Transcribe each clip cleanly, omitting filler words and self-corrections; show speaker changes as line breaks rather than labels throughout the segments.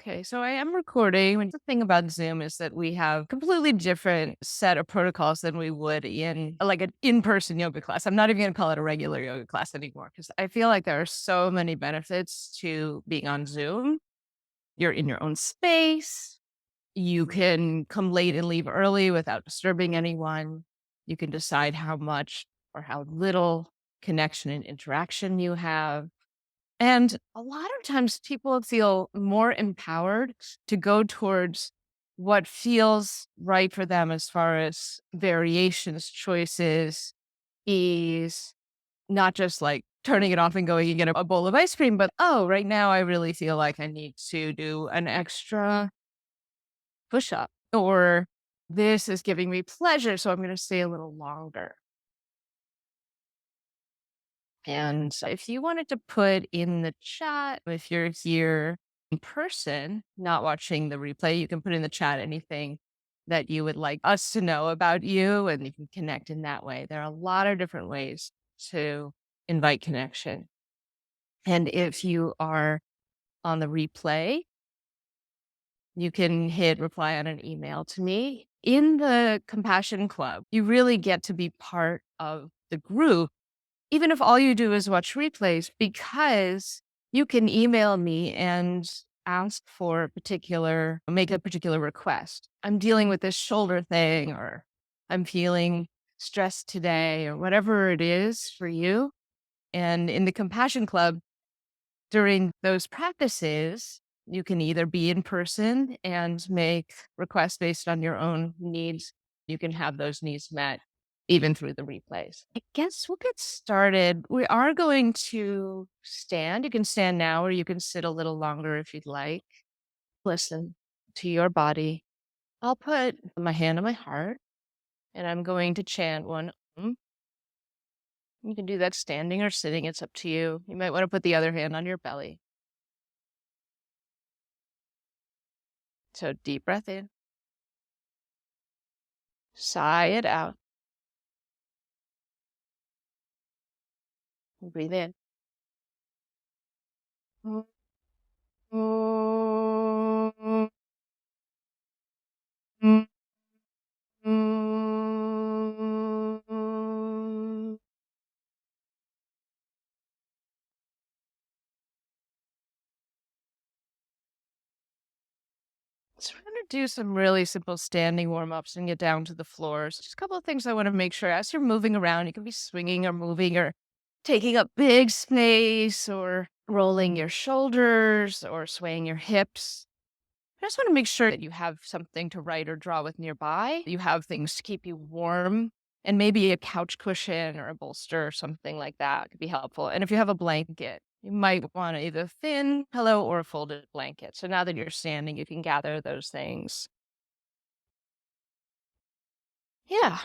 Okay, so I am recording. And the thing about Zoom is that we have completely different set of protocols than we would in like an in-person yoga class. I'm not even going to call it a regular yoga class anymore because I feel like there are so many benefits to being on Zoom. You're in your own space. You can come late and leave early without disturbing anyone. You can decide how much or how little connection and interaction you have. And a lot of times people feel more empowered to go towards what feels right for them as far as variations, choices, ease, not just like turning it off and going and get a bowl of ice cream, but oh, right now I really feel like I need to do an extra push up, or this is giving me pleasure, so I'm going to stay a little longer. And if you wanted to put in the chat, if you're here in person, not watching the replay, you can put in the chat anything that you would like us to know about you, and you can connect in that way. There are a lot of different ways to invite connection. And if you are on the replay, you can hit reply on an email to me. In the Compassion Club, you really get to be part of the group even if all you do is watch replays, because you can email me and ask for make a particular request. I'm dealing with this shoulder thing, or I'm feeling stressed today, or whatever it is for you. And in the Compassion Club, during those practices, you can either be in person and make requests based on your own needs. You can have those needs met even through the replays. I guess we'll get started. We are going to stand. You can stand now or you can sit a little longer if you'd like. Listen to your body. I'll put my hand on my heart and I'm going to chant one. You can do that standing or sitting. It's up to you. You might want to put the other hand on your belly. So deep breath in, sigh it out, and breathe in. So we're going to do some really simple standing warm-ups and get down to the floors. Just a couple of things I want to make sure as you're moving around, you can be swinging or moving or taking up big space or rolling your shoulders or swaying your hips. I just want to make sure that you have something to write or draw with nearby. You have things to keep you warm, and maybe a couch cushion or a bolster or something like that could be helpful. And if you have a blanket, you might want either a thin pillow or a folded blanket. So now that you're standing, you can gather those things. Yeah.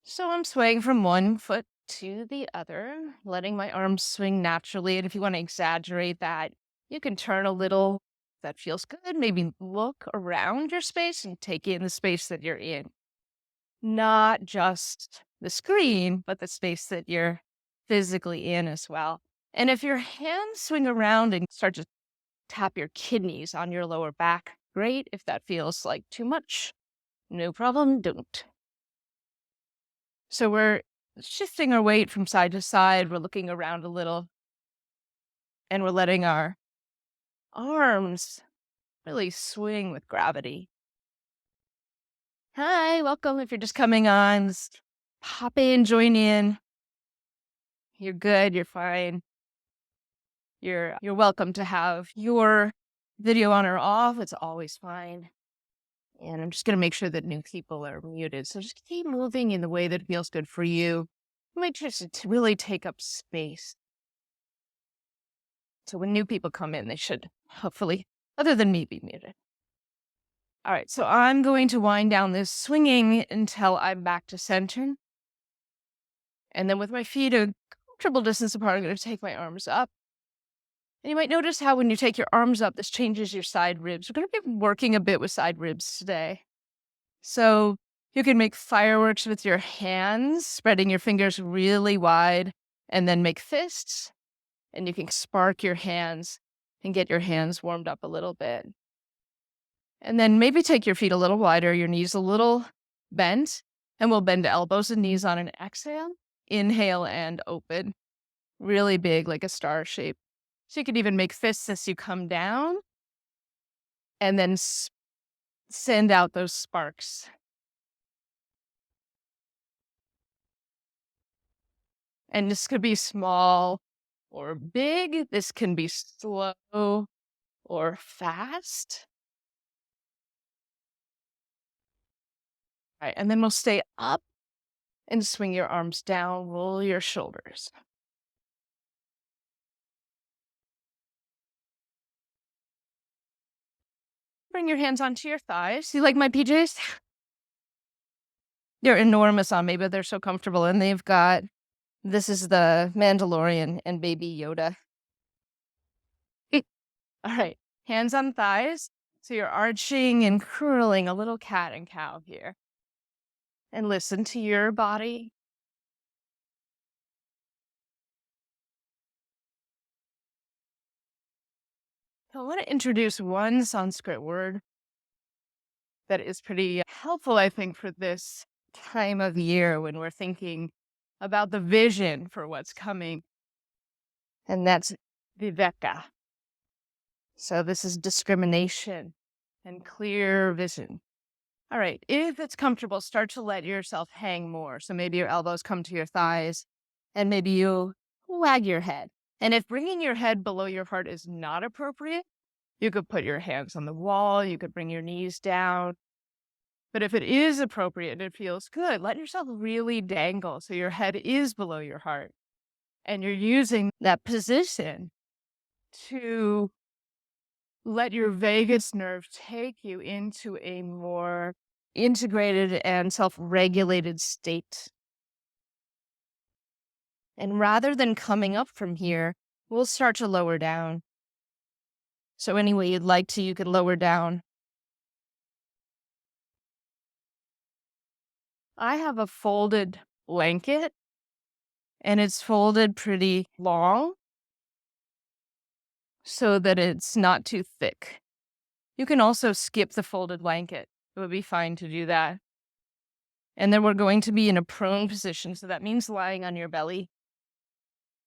So I'm swaying from one foot to the other, letting my arms swing naturally. And if you want to exaggerate that, you can turn a little. That feels good. Maybe look around your space and take in the space that you're in. Not just the screen, but the space that you're physically in as well. And if your hands swing around and start to tap your kidneys on your lower back, great. If that feels like too much, no problem, don't. So we're shifting our weight from side to side. We're looking around a little and we're letting our arms really swing with gravity. Hi, welcome. If you're just coming on, just hop in, join in. You're good, you're fine. You're welcome to have your video on or off. It's always fine. And I'm just going to make sure that new people are muted. So just keep moving in the way that feels good for you. You might just to really take up space. So when new people come in, they should hopefully, other than me, be muted. All right, so I'm going to wind down this swinging until I'm back to center. And then with my feet a comfortable distance apart, I'm going to take my arms up. And you might notice how when you take your arms up, this changes your side ribs. We're going to be working a bit with side ribs today. So You can make fireworks with your hands, spreading your fingers really wide, and then make fists. And you can spark your hands and get your hands warmed up a little bit. And then maybe take your feet a little wider, your knees a little bent, and we'll bend elbows and knees on an exhale. Inhale and open, really big, like a star shape. So you could even make fists as you come down and then send out those sparks. And this could be small or big. This can be slow or fast. Right. And then we'll stay up and swing your arms down, roll your shoulders. Bring your hands onto your thighs. You like my PJs? They're enormous on me, but they're so comfortable. And they've got, this is the Mandalorian and Baby Yoda. All right. Hands on thighs. So you're arching and curling, a little cat and cow here. And listen to your body. So I want to introduce one Sanskrit word that is pretty helpful, I think, for this time of year when we're thinking about the vision for what's coming. And that's viveka. So this is discrimination and clear vision. All right, if it's comfortable, start to let yourself hang more. So maybe your elbows come to your thighs and maybe you wag your head. And if bringing your head below your heart is not appropriate, you could put your hands on the wall, you could bring your knees down. But if it is appropriate and it feels good, let yourself really dangle so your head is below your heart. And you're using that position to let your vagus nerve take you into a more integrated and self-regulated state. And rather than coming up from here, we'll start to lower down. So any way you'd like to, you could lower down. I have a folded blanket, and it's folded pretty long so that it's not too thick. You can also skip the folded blanket. It would be fine to do that. And then we're going to be in a prone position, so that means lying on your belly.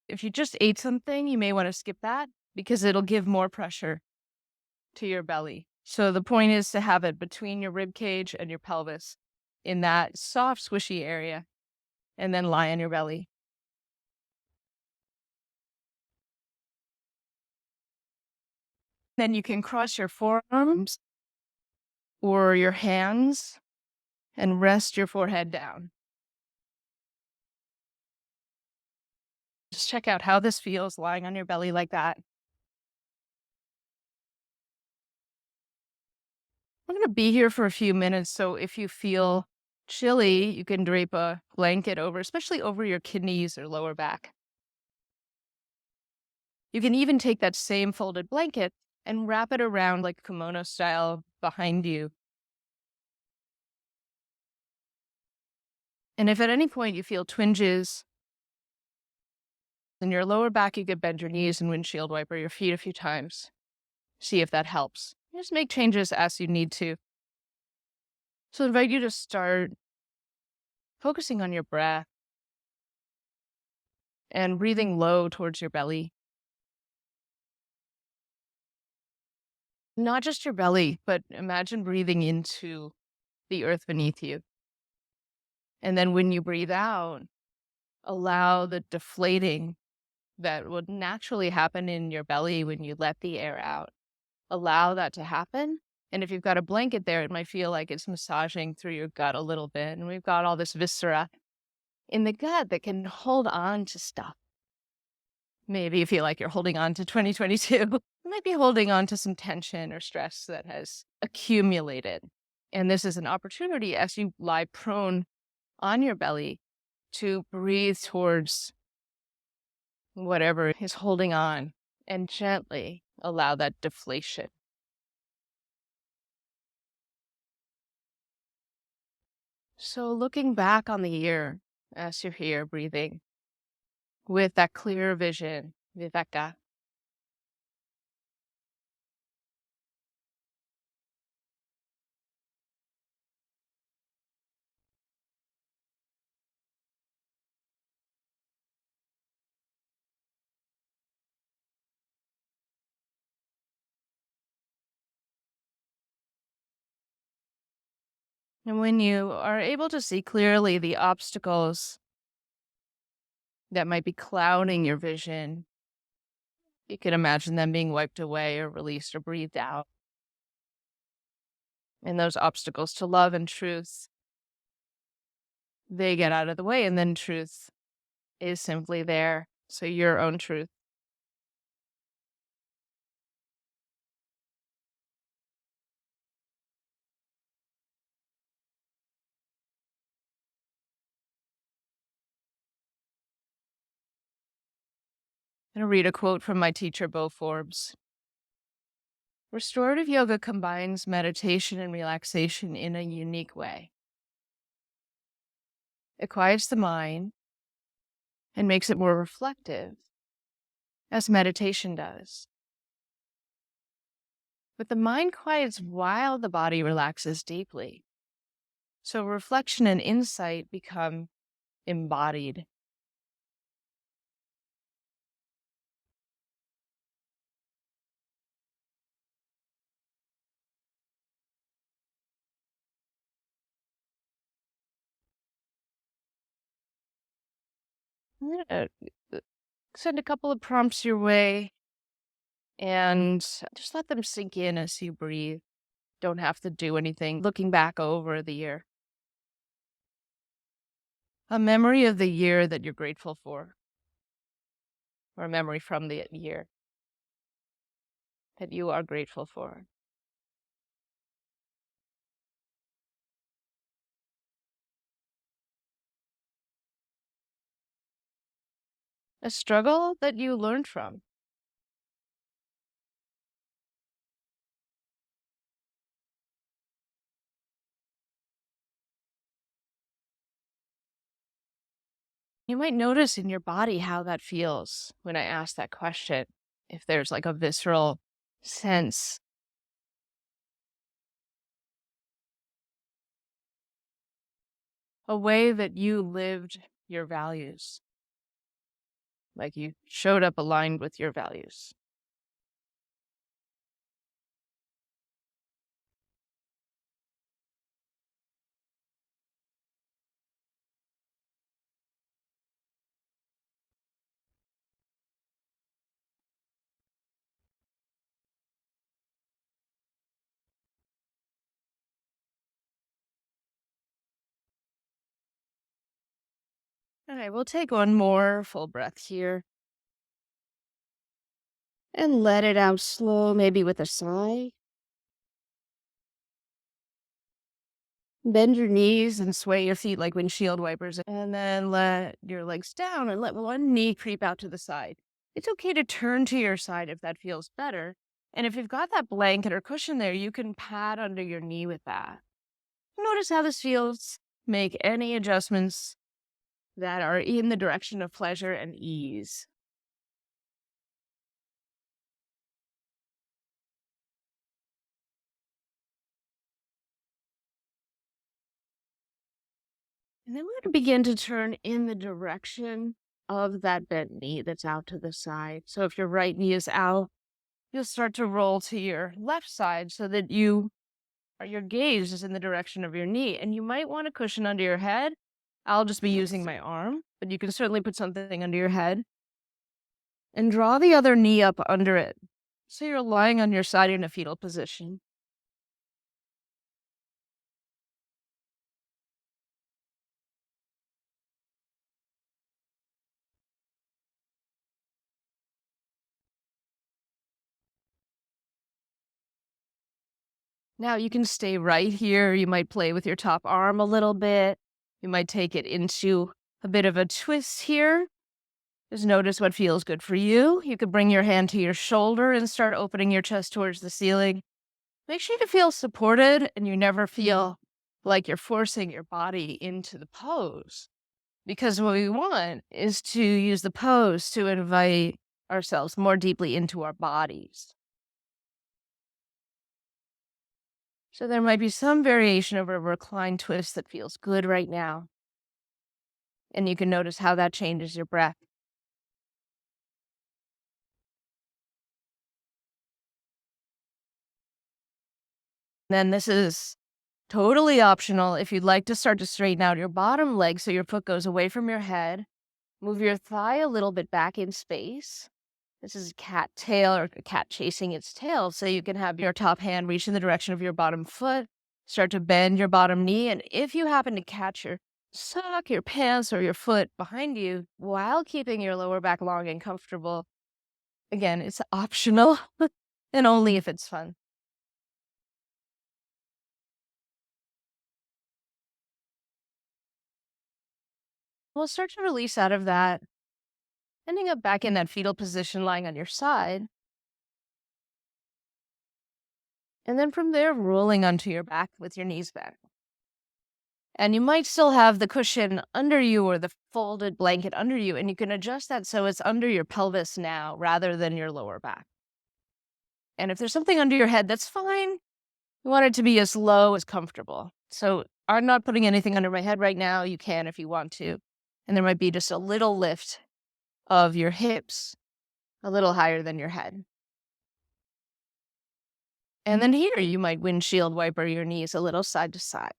If you just ate something, you may want to skip that because it'll give more pressure to your belly. So the point is to have it between your rib cage and your pelvis in that soft, squishy area, and then lie on your belly. Then you can cross your forearms or your hands and rest your forehead down. Just check out how this feels lying on your belly like that. We're going to be here for a few minutes, so if you feel chilly, you can drape a blanket over, especially over your kidneys or lower back. You can even take that same folded blanket and wrap it around like kimono style behind you. And if at any point you feel twinges in your lower back, you could bend your knees and windshield wiper your feet a few times. See if that helps. Just make changes as you need to. So I invite you to start focusing on your breath and breathing low towards your belly. Not just your belly, but imagine breathing into the earth beneath you. And then when you breathe out, allow the deflating that would naturally happen in your belly when you let the air out. Allow that to happen. And if you've got a blanket there, it might feel like it's massaging through your gut a little bit. And we've got all this viscera in the gut that can hold on to stuff. Maybe you feel like you're holding on to 2022. You might be holding on to some tension or stress that has accumulated. And this is an opportunity as you lie prone on your belly to breathe towards whatever is holding on and gently allow that deflation. So, looking back on the year as you're here breathing with that clear vision, Viveka, and when you are able to see clearly the obstacles that might be clouding your vision, you can imagine them being wiped away or released or breathed out. And those obstacles to love and truth, they get out of the way, and then truth is simply there. So, your own truth. I'm going to read a quote from my teacher, Bo Forbes. Restorative yoga combines meditation and relaxation in a unique way. It quiets the mind and makes it more reflective, as meditation does. But the mind quiets while the body relaxes deeply. So reflection and insight become embodied. I'm going to send a couple of prompts your way and just let them sink in as you breathe. Don't have to do anything looking back over the year. A memory of the year that you're grateful for, or a memory from the year that you are grateful for. A struggle that you learned from. You might notice in your body how that feels when I ask that question. If there's like a visceral sense, a way that you lived your values, like you showed up aligned with your values. All right, we'll take one more full breath here and let it out slow, maybe with a sigh. Bend your knees and sway your feet like windshield wipers, and then let your legs down and let one knee creep out to the side. It's okay to turn to your side if that feels better. And if you've got that blanket or cushion there, you can pat under your knee with that. Notice how this feels. Make any adjustments that are in the direction of pleasure and ease. And then we're going to begin to turn in the direction of that bent knee that's out to the side. So if your right knee is out, you'll start to roll to your left side so that your gaze is in the direction of your knee. And you might want a cushion under your head. I'll just be using my arm, but you can certainly put something under your head and draw the other knee up under it. So you're lying on your side in a fetal position. Now you can stay right here. You might play with your top arm a little bit. You might take it into a bit of a twist here. Just notice what feels good for you. You could bring your hand to your shoulder and start opening your chest towards the ceiling. Make sure you feel supported and you never feel like you're forcing your body into the pose. Because what we want is to use the pose to invite ourselves more deeply into our bodies. So there might be some variation of a reclined twist that feels good right now. And you can notice how that changes your breath. Then this is totally optional if you'd like to start to straighten out your bottom leg so your foot goes away from your head. Move your thigh a little bit back in space. This is a cat tail or a cat chasing its tail. So you can have your top hand reach in the direction of your bottom foot. Start to bend your bottom knee. And if you happen to catch your sock, your pants, or your foot behind you while keeping your lower back long and comfortable, again, it's optional and only if it's fun. We'll start to release out of that, ending up back in that fetal position lying on your side. And then from there, rolling onto your back with your knees back. And you might still have the cushion under you or the folded blanket under you, and you can adjust that so it's under your pelvis now rather than your lower back. And if there's something under your head, that's fine. You want it to be as low as comfortable. So I'm not putting anything under my head right now. You can if you want to. And there might be just a little lift of your hips, a little higher than your head. And then here you might windshield wiper your knees a little side to side.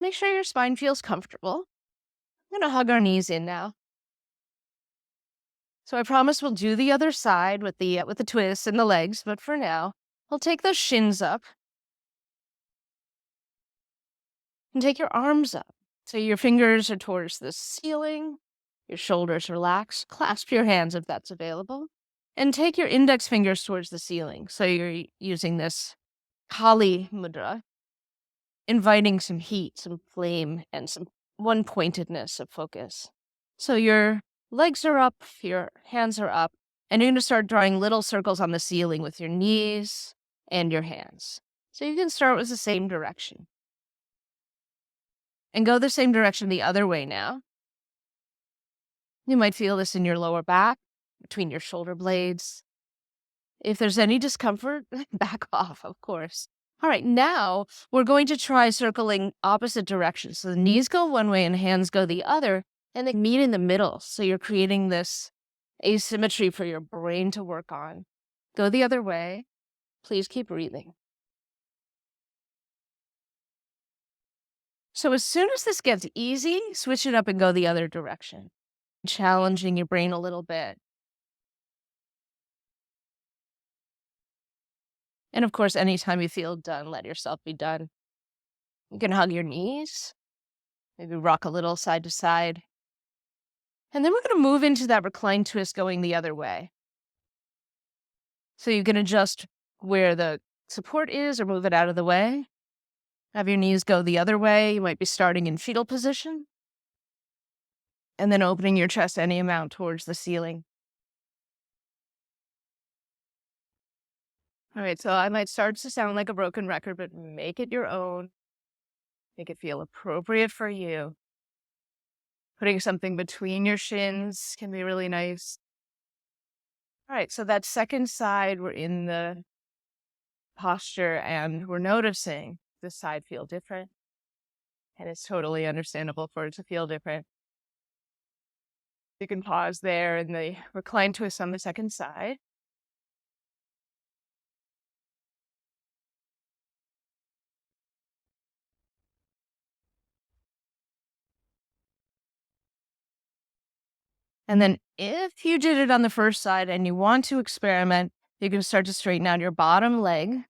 Make sure your spine feels comfortable. I'm going to hug our knees in now. So I promise we'll do the other side with the twist and the legs, but for now, we'll take those shins up and take your arms up. So your fingers are towards the ceiling, your shoulders relaxed. Clasp your hands if that's available, and take your index fingers towards the ceiling. So you're using this Kali mudra, inviting some heat, some flame, and some one-pointedness of focus. So your legs are up, your hands are up, and you're going to start drawing little circles on the ceiling with your knees and your hands. So you can start with the same direction. And go the same direction the other way now. You might feel this in your lower back, between your shoulder blades. If there's any discomfort, back off, of course. All right, now we're going to try circling opposite directions. So the knees go one way and hands go the other, and they meet in the middle. So you're creating this asymmetry for your brain to work on. Go the other way. Please keep breathing. So as soon as this gets easy, switch it up and go the other direction, challenging your brain a little bit. And of course, anytime you feel done, let yourself be done. You can hug your knees, maybe rock a little side to side. And then we're going to move into that reclined twist going the other way. So you can adjust where the support is or move it out of the way. Have your knees go the other way. You might be starting in fetal position. And then opening your chest any amount towards the ceiling. All right, so I might start to sound like a broken record, but make it your own. Make it feel appropriate for you. Putting something between your shins can be really nice. All right, so that second side, we're in the posture and we're noticing this side feel different. And it's totally understandable for it to feel different. You can pause there in the reclined twist on the second side. And then if you did it on the first side and you want to experiment, you can start to straighten out your bottom leg.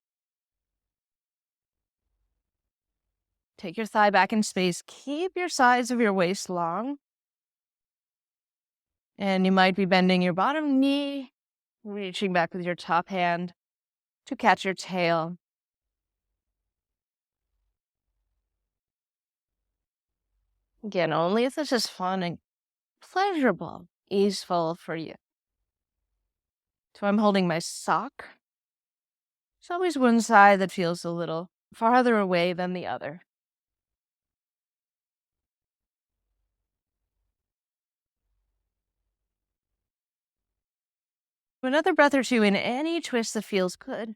Take your thigh back in space. Keep your sides of your waist long. And you might be bending your bottom knee, reaching back with your top hand to catch your tail. Again, only if this is fun and pleasurable, easeful for you. So I'm holding my sock There's always one side that feels a little farther away than the other. Another breath or two in any twist that feels good.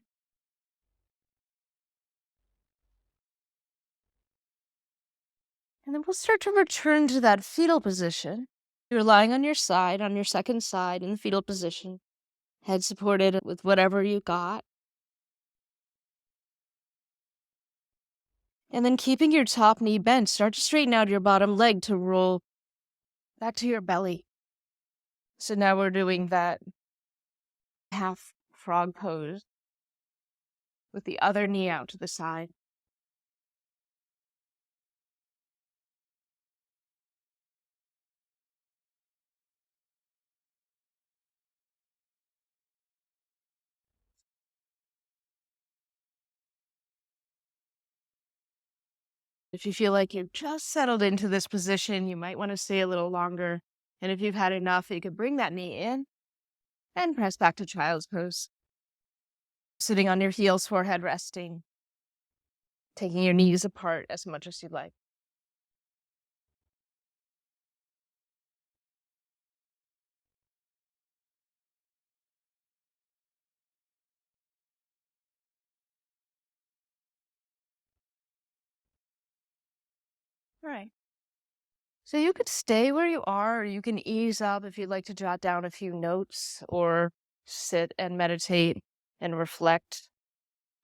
And then we'll start to return to that fetal position. You're lying on your side, on your second side in the fetal position, head supported with whatever you got. And then keeping your top knee bent, start to straighten out your bottom leg to roll back to your belly. So now we're doing that half frog pose with the other knee out to the side. If you feel like you've just settled into this position, you might want to stay a little longer. And if you've had enough, you could bring that knee in and press back to child's pose. Sitting on your heels, forehead resting, taking your knees apart as much as you'd like. All right. So you could stay where you are, or you can ease up if you'd like to jot down a few notes or sit and meditate and reflect.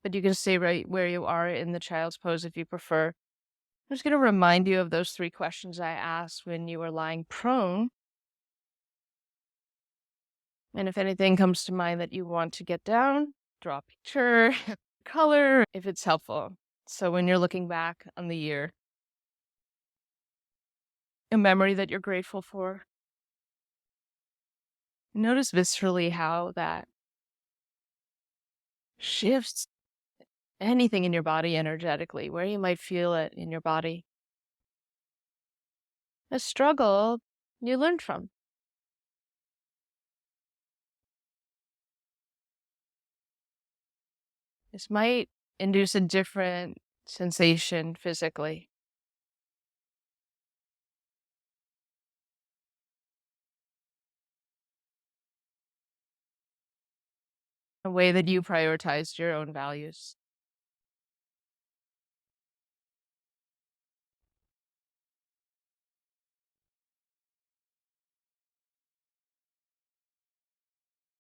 But you can stay right where you are in the child's pose if you prefer. I'm just going to remind you of those 3 questions I asked when you were lying prone. And if anything comes to mind that you want to get down, draw a picture, color, if it's helpful. So when you're looking back on the year, a memory that you're grateful for, notice viscerally how that shifts anything in your body energetically, where you might feel it in your body. A struggle you learned from. This might induce a different sensation physically, a way that you prioritized your own values.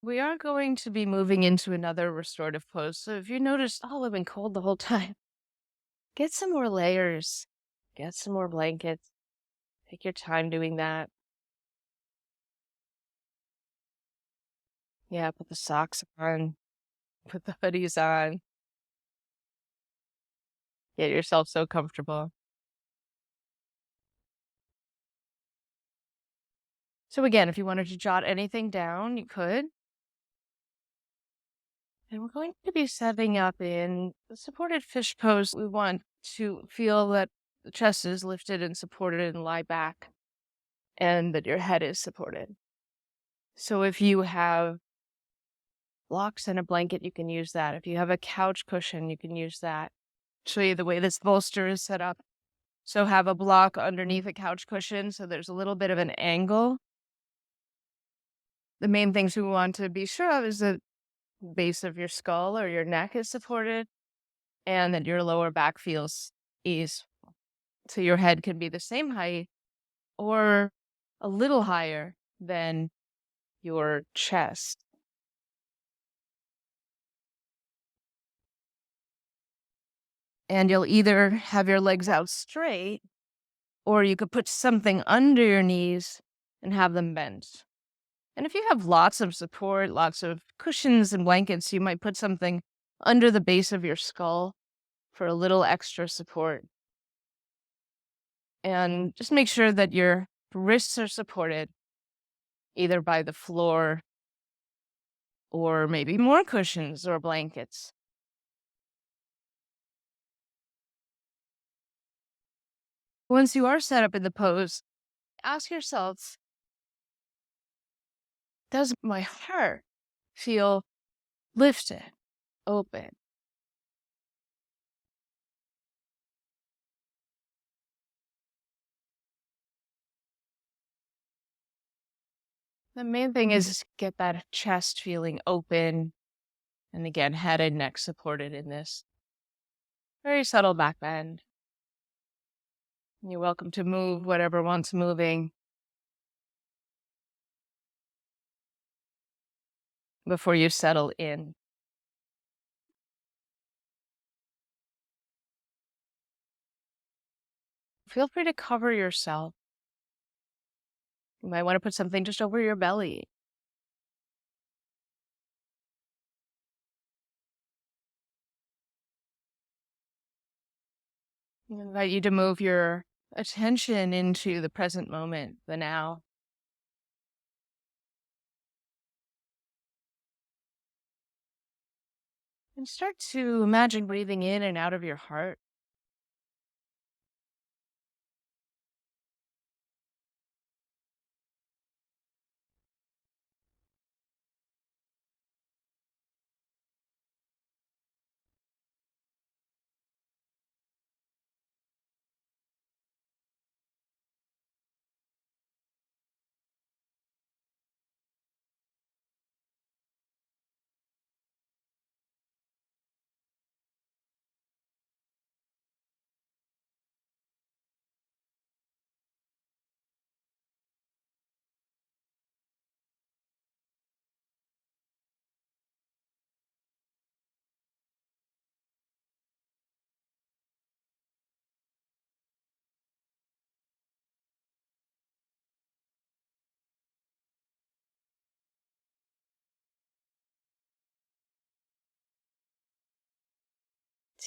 We are going to be moving into another restorative pose. So if you noticed, oh, I've been cold the whole time, get some more layers, get some more blankets. Take your time doing that. Yeah, put the socks on, put the hoodies on, get yourself so comfortable. So again, if you wanted to jot anything down, you could. And we're going to be setting up in the supported fish pose. We want to feel that the chest is lifted and supported and lie back, and that your head is supported. So if you have blocks and a blanket, you can use that. If you have a couch cushion, you can use that. Show you the way this bolster is set up. So have a block underneath a couch cushion so there's a little bit of an angle. The main things we want to be sure of is the base of your skull or your neck is supported and that your lower back feels ease. So your head can be the same height or a little higher than your chest. And you'll either have your legs out straight or you could put something under your knees and have them bent. And if you have lots of support, lots of cushions and blankets, you might put something under the base of your skull for a little extra support. And just make sure that your wrists are supported either by the floor or maybe more cushions or blankets. Once you are set up in the pose, ask yourself, does my heart feel lifted, open? The main thing is get that chest feeling open. And again, head and neck supported in this very subtle back bend. You're welcome to move whatever wants moving before you settle in. Feel free to cover yourself. You might want to put something just over your belly. I invite you to move your attention into the present moment, the now. And start to imagine breathing in and out of your heart.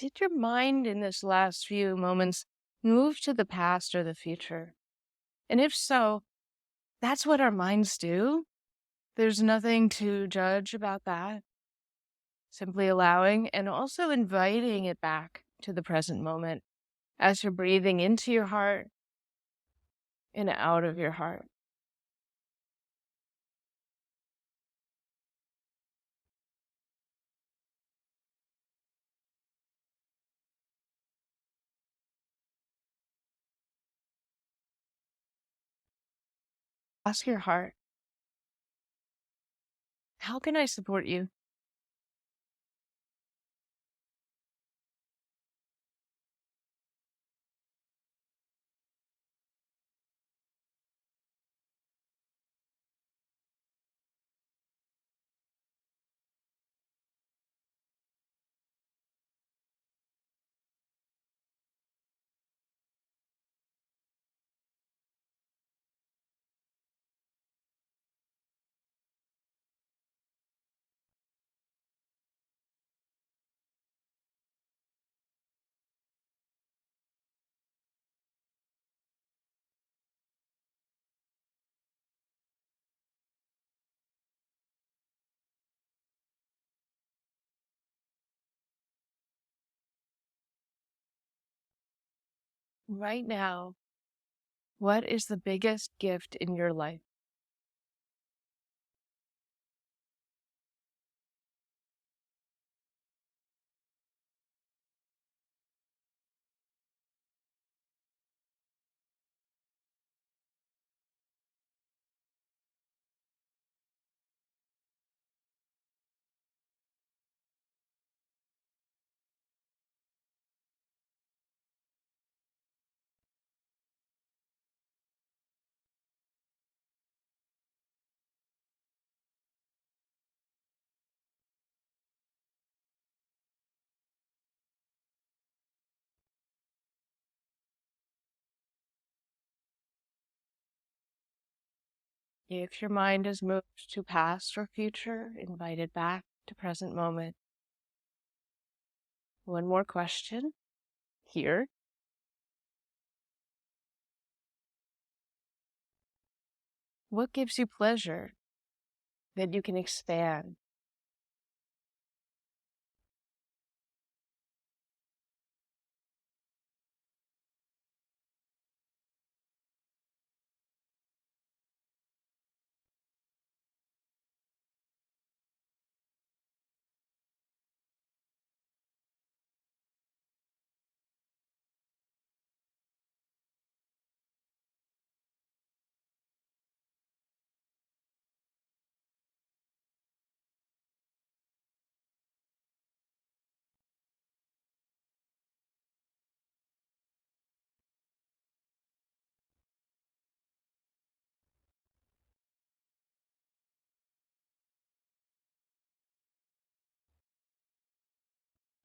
Did your mind in this last few moments move to the past or the future? And if so, that's what our minds do. There's nothing to judge about that. Simply allowing and also inviting it back to the present moment as you're breathing into your heart and out of your heart. Ask your heart, how can I support you? Right now, what is the biggest gift in your life? If your mind has moved to past or future, invite it back to present moment. One more question here. What gives you pleasure that you can expand?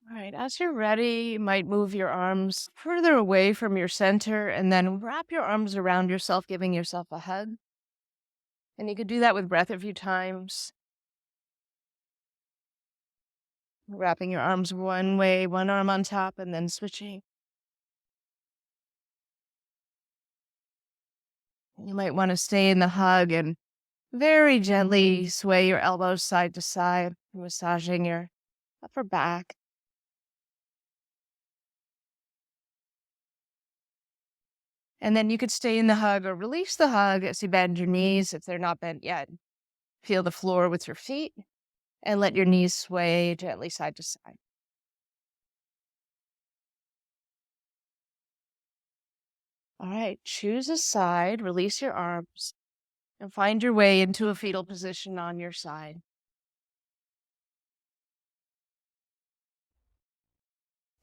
All right, as you're ready, you might move your arms further away from your center and then wrap your arms around yourself, giving yourself a hug. And you could do that with breath a few times, wrapping your arms one way, one arm on top, and then switching. You might want to stay in the hug and very gently sway your elbows side to side, massaging your upper back. And then you could stay in the hug or release the hug as you bend your knees if they're not bent yet. Feel the floor with your feet and let your knees sway gently side to side. All right, choose a side, release your arms, and find your way into a fetal position on your side.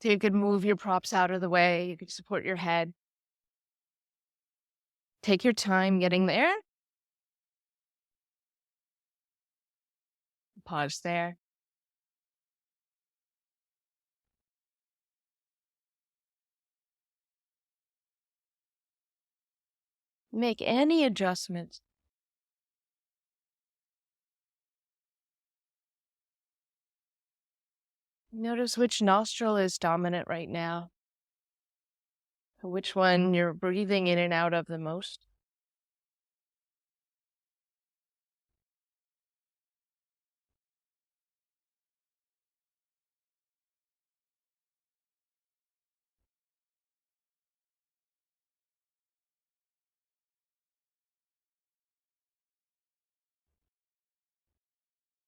So you could move your props out of the way. You could support your head. Take your time getting there. Pause there. Make any adjustments. Notice which nostril is dominant right now, which one you're breathing in and out of the most.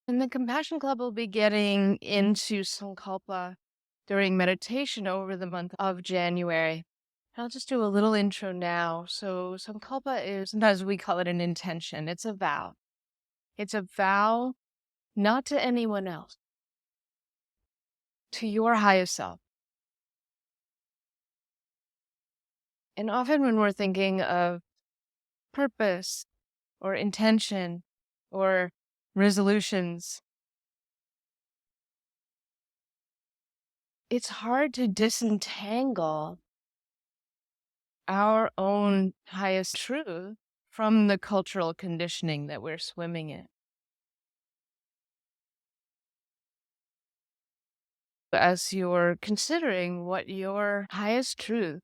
And the Compassion Club will be getting into Sankalpa during meditation over the month of January. I'll just do a little intro now. So, Sankalpa is, sometimes we call it an intention. It's a vow. It's a vow not to anyone else, to your highest self. And often when we're thinking of purpose or intention or resolutions, it's hard to disentangle our own highest truth from the cultural conditioning that we're swimming in. As you're considering what your highest truth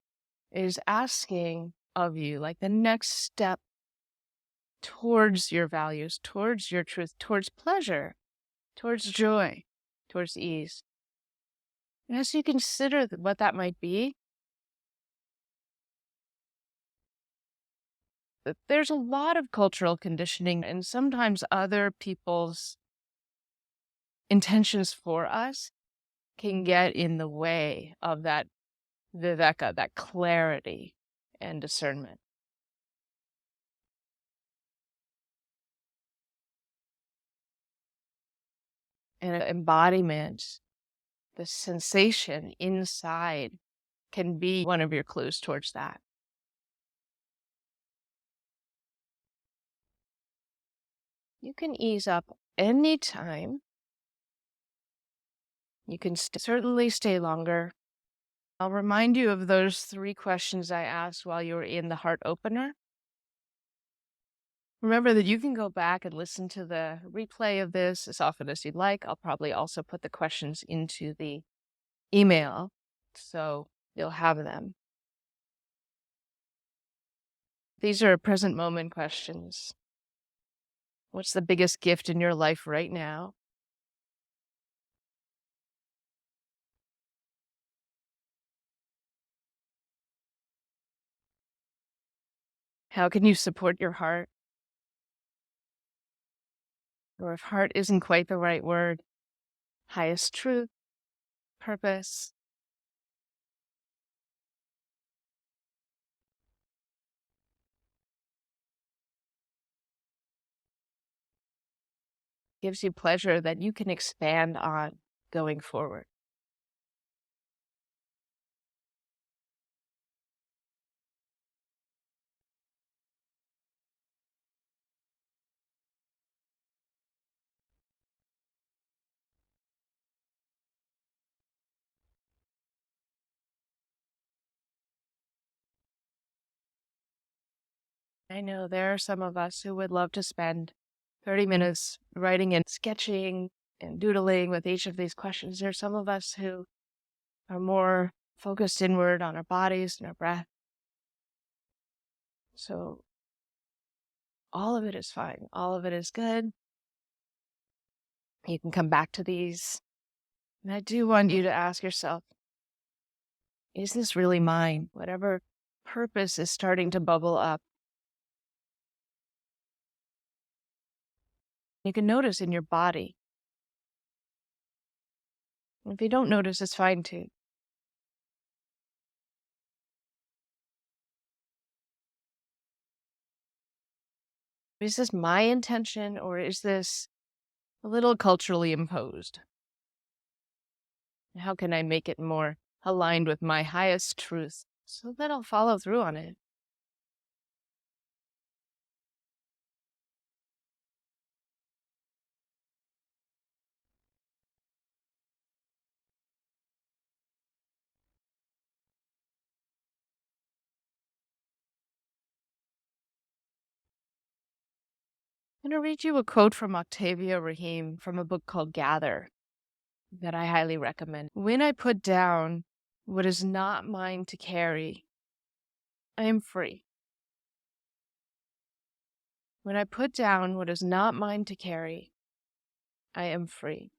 is asking of you, like the next step towards your values, towards your truth, towards pleasure, towards joy, towards ease. And as you consider what that might be, there's a lot of cultural conditioning and sometimes other people's intentions for us can get in the way of that viveka, that clarity and discernment. And embodiment, the sensation inside can be one of your clues towards that. You can ease up anytime. You can certainly stay longer. I'll remind you of those 3 questions I asked while you were in the heart opener. Remember that you can go back and listen to the replay of this as often as you'd like. I'll probably also put the questions into the email, so you'll have them. These are present moment questions. What's the biggest gift in your life right now? How can you support your heart? Or if heart isn't quite the right word, highest truth, purpose. Gives you pleasure that you can expand on going forward. I know there are some of us who would love to spend 30 minutes writing and sketching and doodling with each of these questions. There are some of us who are more focused inward on our bodies and our breath. So all of it is fine. All of it is good. You can come back to these. And I do want you to ask yourself, is this really mine? Whatever purpose is starting to bubble up. You can notice in your body. If you don't notice, it's fine too. Is this my intention or is this a little culturally imposed? How can I make it more aligned with my highest truth so that I'll follow through on it? I'm going to read you a quote from Octavia Rahim from a book called Gather that I highly recommend. When I put down what is not mine to carry, I am free. When I put down what is not mine to carry, I am free.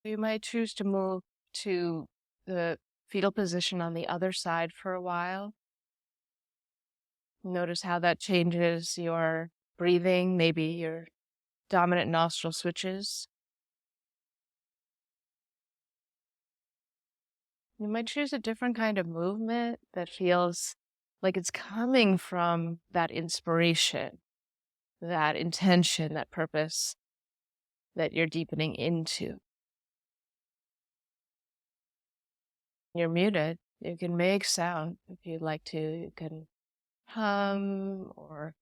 You might choose to move to the fetal position on the other side for a while. Notice how that changes your breathing, maybe your dominant nostril switches. You might choose a different kind of movement that feels like it's coming from that inspiration, that intention, that purpose that you're deepening into. You're muted. You can make sound if you'd like to. You can hum or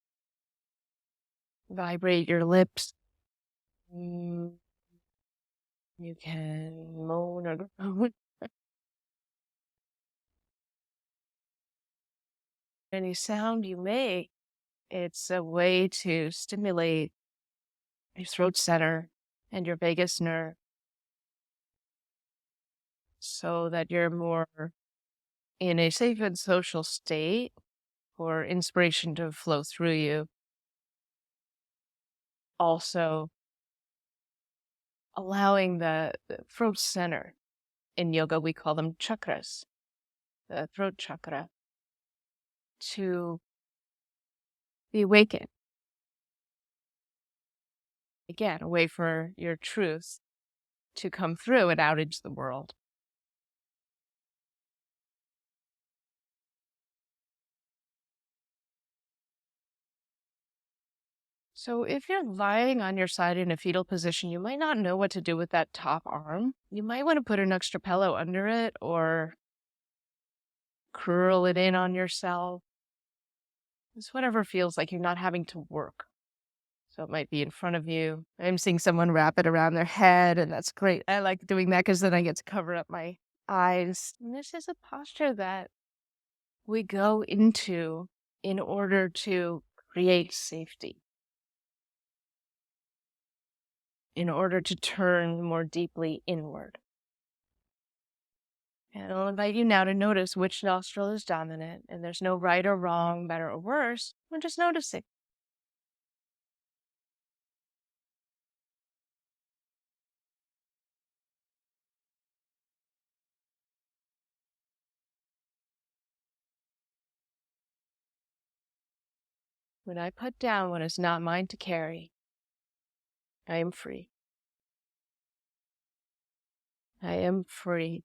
vibrate your lips. You can moan or groan. Any sound you make, it's a way to stimulate your throat center and your vagus nerve so that you're more in a safe and social state for inspiration to flow through you. Also, allowing the throat center. In yoga, we call them chakras, the throat chakra, to be awakened. Again, a way for your truth to come through and out into the world. So if you're lying on your side in a fetal position, you might not know what to do with that top arm. You might want to put an extra pillow under it or curl it in on yourself. It's whatever feels like you're not having to work. So it might be in front of you. I'm seeing someone wrap it around their head, and that's great. I like doing that because then I get to cover up my eyes. And this is a posture that we go into in order to create safety, in order to turn more deeply inward. And I'll invite you now to notice which nostril is dominant, and there's no right or wrong, better or worse. We're just noticing. When I put down what is not mine to carry, I am free. I am free.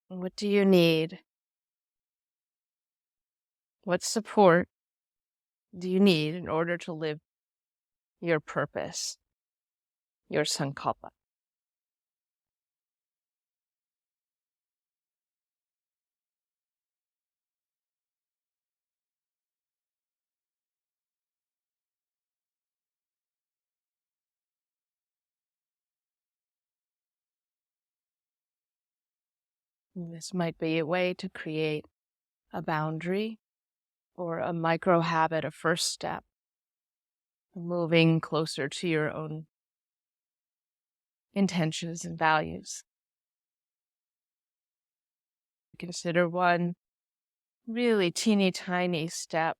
What do you need? What support do you need in order to live your purpose, your sankalpa? This might be a way to create a boundary or a micro habit, a first step, moving closer to your own intentions and values. Consider one really teeny tiny step,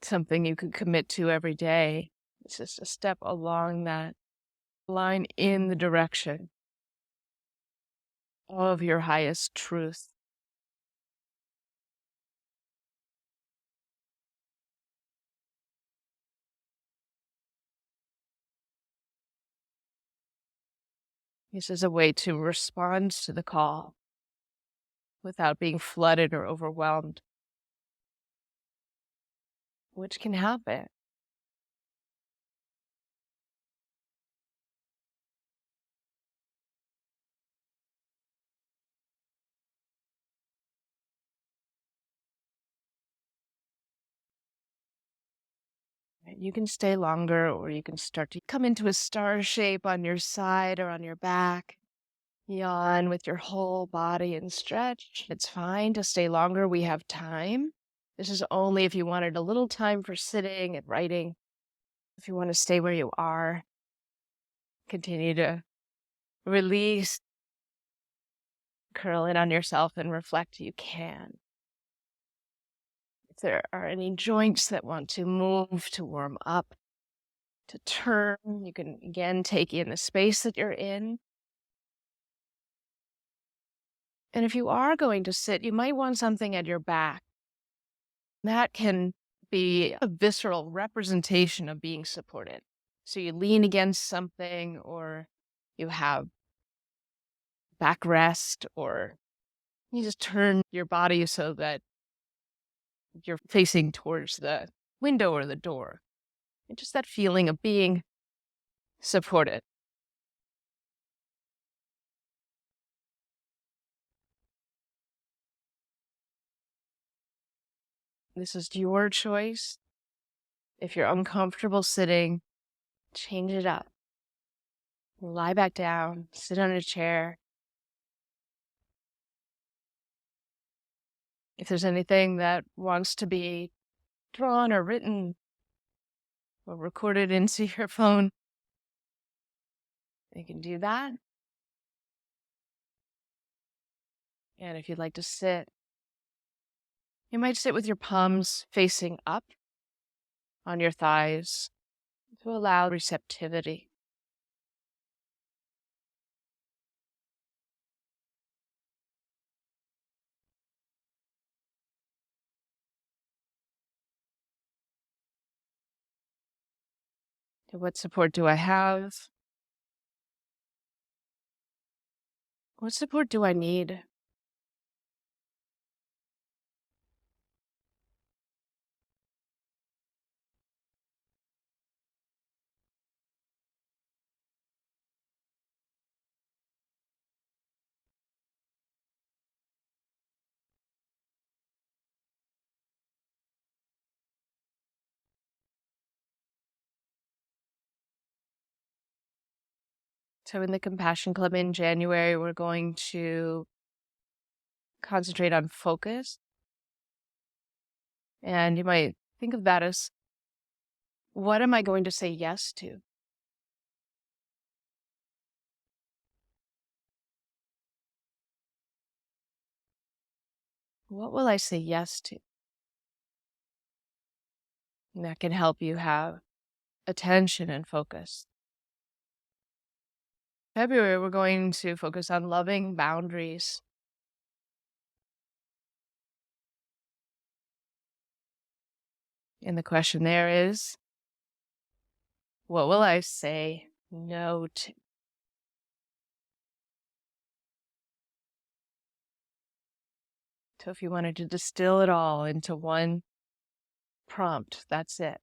something you could commit to every day. It's just a step along that line in the direction of your highest truth. This is a way to respond to the call without being flooded or overwhelmed, which can happen. You can stay longer, or you can start to come into a star shape on your side or on your back. Yawn with your whole body and stretch. It's fine to stay longer. We have time. This is only if you wanted a little time for sitting and writing. If you want to stay where you are, continue to release, curl in on yourself and reflect. You can. If there are any joints that want to move, to warm up, to turn, you can again take in the space that you're in. And if you are going to sit, you might want something at your back. That can be a visceral representation of being supported. So you lean against something, or you have backrest, or you just turn your body so that you're facing towards the window or the door. And just that feeling of being supported. This is your choice. If you're uncomfortable sitting, change it up. Lie back down, sit on a chair. If there's anything that wants to be drawn or written or recorded into your phone, you can do that. And if you'd like to sit, you might sit with your palms facing up on your thighs to allow receptivity. What support do I have? What support do I need? So in the Compassion Club in January, we're going to concentrate on focus. And you might think of that as, what am I going to say yes to? What will I say yes to? And that can help you have attention and focus. February, we're going to focus on loving boundaries. And the question there is, what will I say no to? So if you wanted to distill it all into one prompt, that's it.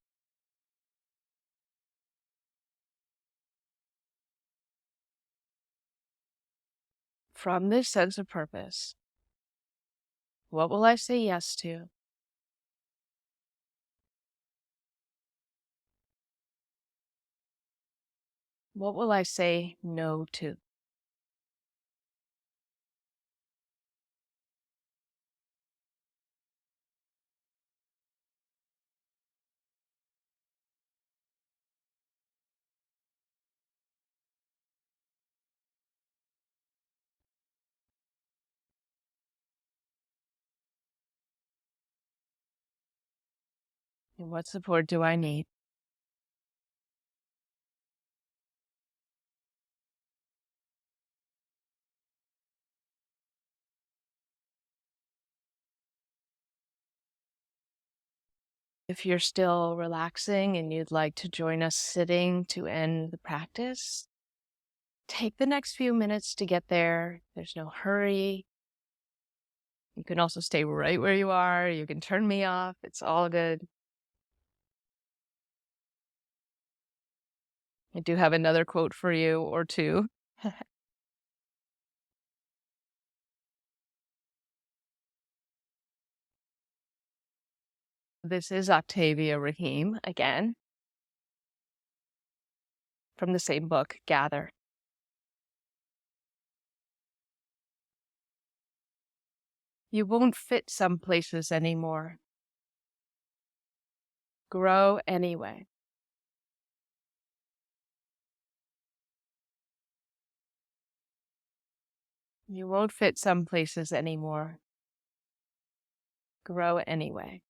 From this sense of purpose, what will I say yes to? What will I say no to? And what support do I need? If you're still relaxing and you'd like to join us sitting to end the practice, take the next few minutes to get there. There's no hurry. You can also stay right where you are. You can turn me off. It's all good. I do have another quote for you or two. This is Octavia Rahim again from the same book, Gather. You won't fit some places anymore. Grow anyway. You won't fit some places anymore. Grow anyway.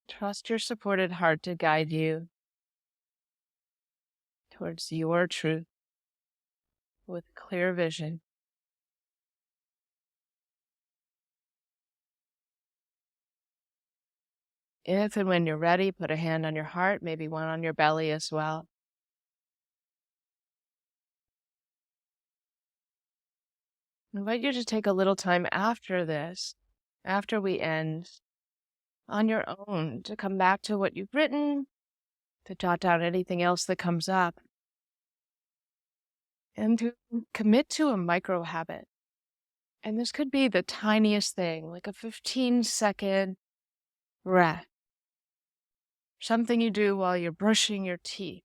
Trust your supported heart to guide you towards your truth with clear vision. If and when you're ready, put a hand on your heart, maybe one on your belly as well. I invite you to take a little time after this, after we end, on your own, to come back to what you've written, to jot down anything else that comes up, and to commit to a micro habit. And this could be the tiniest thing, like a 15-second breath, something you do while you're brushing your teeth,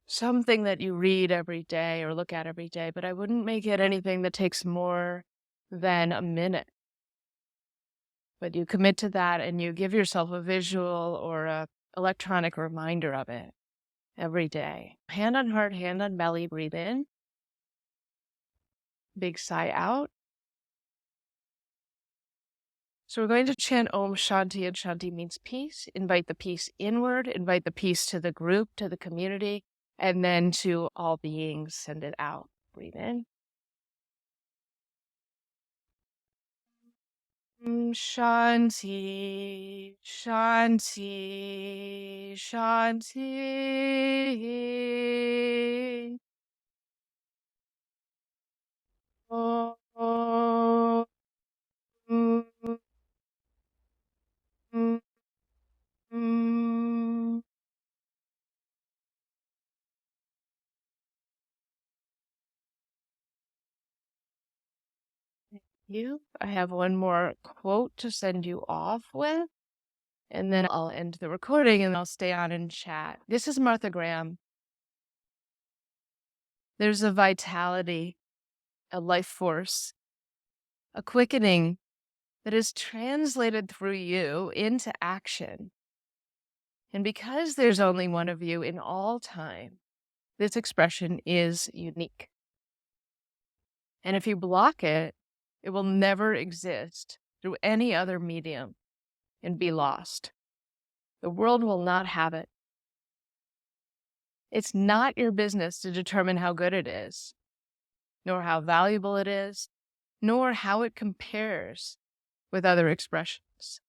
something that you read every day or look at every day, but I wouldn't make it anything that takes more than a minute. But you commit to that and you give yourself a visual or a electronic reminder of it every day. Hand on heart, hand on belly, breathe in. Big sigh out. So we're going to chant Om Shanti, and Shanti means peace. Invite the peace inward, invite the peace to the group, to the community, and then to all beings, send it out. Breathe in. Shanti, Shanti, Shanti. Om. I have one more quote to send you off with, and then I'll end the recording and I'll stay on and chat. This is Martha Graham. There's a vitality, a life force, a quickening that is translated through you into action. And because there's only one of you in all time, this expression is unique. And if you block it, it will never exist through any other medium and be lost. The world will not have it. It's not your business to determine how good it is, nor how valuable it is, nor how it compares with other expressions.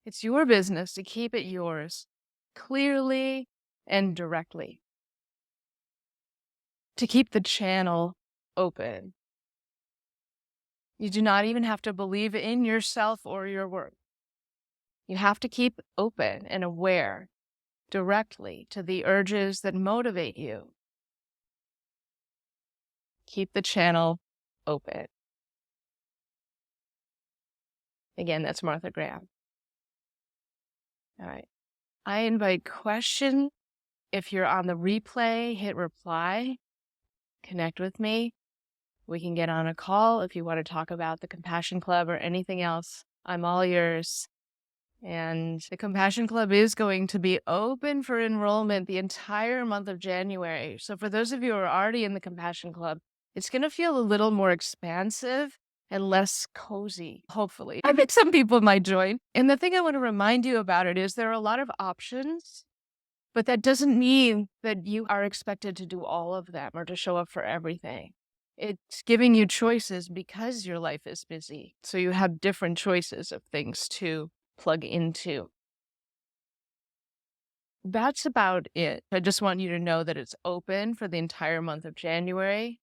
It's your business to keep it yours, clearly and directly. To keep the channel open. You do not even have to believe in yourself or your work. You have to keep open and aware directly to the urges that motivate you. Keep the channel open. Again, that's Martha Graham. All right. I invite question. If you're on the replay, hit reply, connect with me. We can get on a call if you want to talk about the Compassion Club or anything else. I'm all yours. And the Compassion Club is going to be open for enrollment the entire month of January. So for those of you who are already in the Compassion Club, it's going to feel a little more expansive and less cozy, hopefully. I think some people might join. And the thing I want to remind you about it is there are a lot of options, but that doesn't mean that you are expected to do all of them or to show up for everything. It's giving you choices because your life is busy. So you have different choices of things to plug into. That's about it. I just want you to know that it's open for the entire month of January.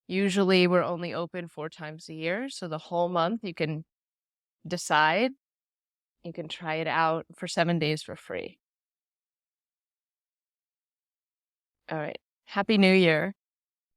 Usually we're only open 4 times a year. So the whole month you can decide. You can try it out for 7 days for free. All right. Happy New Year.